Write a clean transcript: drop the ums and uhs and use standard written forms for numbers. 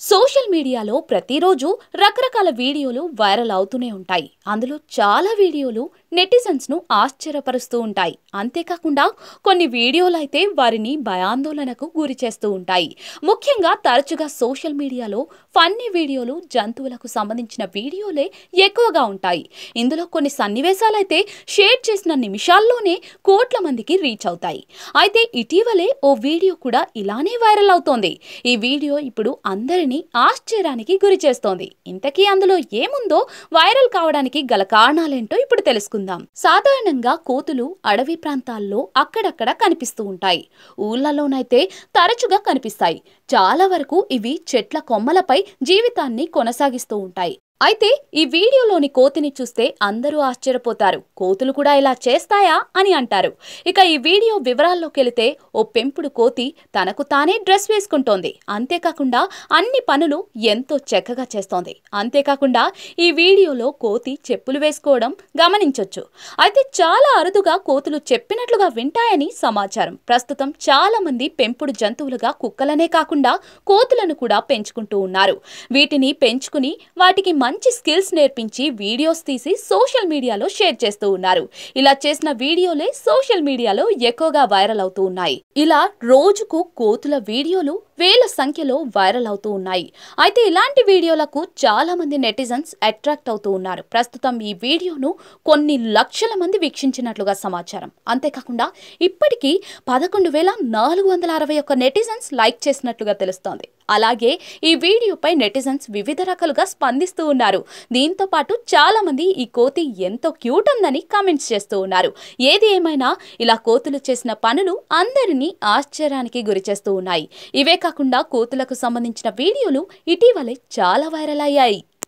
Social మీడియాలో ప్రతిరోజు రకరకాల వీడియోలు వైరల్ అవుతూనే ఉంటాయి. అందులో చాలా వీడియోలు నెటిజన్స్ ను ఆశ్చర్యపరుస్తూ ఉంటాయి. అంతేకాకుండా కొన్ని వీడియోలు అయితే వారిని భయాందోళనకు గురి చేస్తూ ఉంటాయి. ముఖ్యంగా తరచుగా సోషల్ మీడియాలో ఫన్నీ వీడియోలు, జంతువులకు సంబంధించిన వీడియోలే ఎక్కువగా ఉంటాయి. ఇందులో కొన్ని సన్నివేశాలైతే షేర్ చేసిన నిమిషాల్లోనే కోట్ల మందికి రీచ్ అవుతాయి. అయితే ఇటీవలే ఓ వీడియో కూడా ఇలానే వైరల్ అవుతోంది. ఈ వీడియో ఇప్పుడు అందరినీ ఆశ్చర్యానికి గురి చేస్తోంది. ఇంతకీ అందులో ఏముందో, వైరల్ కావడానికి గల కారణాలేంటో ఇప్పుడు తెలుసుకుందాం. సాధారణంగా కోతులు అడవి ప్రాంతాల్లో అక్కడక్కడ కనిపిస్తూ ఉంటాయి. ఊళ్ళలోనైతే తరచుగా కనిపిస్తాయి. చాలా వరకు ఇవి చెట్ల కొమ్మలపై జీవితాన్ని కొనసాగిస్తూ ఉంటాయి. అయితే ఈ వీడియోలోని కోతిని చూస్తే అందరూ ఆశ్చర్యపోతారు. కోతులు కూడా ఇలా చేస్తాయా అని అంటారు. ఇక ఈ వీడియో వివరాల్లోకి వెళితే, ఓ పెంపుడు కోతి తనకు తానే డ్రెస్ వేసుకుంటోంది. అంతేకాకుండా అన్ని పనులు ఎంతో చక్కగా చేస్తోంది. అంతేకాకుండా ఈ వీడియోలో కోతి చెప్పులు వేసుకోవడం గమనించొచ్చు. అయితే చాలా అరుదుగా కోతులు చెప్పినట్లుగా వింటాయని సమాచారం. ప్రస్తుతం చాలా మంది పెంపుడు జంతువులుగా కుక్కలనే కాకుండా కోతులను కూడా పెంచుకుంటూ ఉన్నారు. వీటిని పెంచుకుని వాటికి మంచి స్కిల్స్ నేర్పించి వీడియోస్ తీసి సోషల్ మీడియాలో షేర్ చేస్తూ ఉన్నారు. ఇలా చేసిన వీడియోలే సోషల్ మీడియాలో ఎక్కువగా వైరల్ అవుతూ ఉన్నాయి. ఇలా రోజుకు కోతుల వీడియోలు వేల సంఖ్యలో వైరల్ అవుతూ ఉన్నాయి. అయితే ఇలాంటి వీడియోలకు చాలా మంది నెటిజన్స్ అట్రాక్ట్ అవుతూ ఉన్నారు. ప్రస్తుతం ఈ వీడియోను కొన్ని లక్షల మంది వీక్షించినట్లుగా సమాచారం. అంతేకాకుండా ఇప్పటికీ 11,461 నెటిజన్స్ లైక్ చేసినట్లుగా తెలుస్తోంది. అలాగే ఈ వీడియోపై నెటిజన్స్ వివిధ రకాలుగా స్పందిస్తూ ఉన్నారు. దీంతో పాటు చాలా మంది ఈ కోతి ఎంతో క్యూట్ ఉందని కామెంట్స్ చేస్తూ ఉన్నారు. ఏది ఏమైనా ఇలా కోతులు చేసిన పనులు అందరినీ ఆశ్చర్యానికి గురి చేస్తూ ఉన్నాయి. ఇవే కాకుండా కోతులకు సంబంధించిన వీడియోలు ఇటీవలే చాలా వైరల్ అయ్యాయి.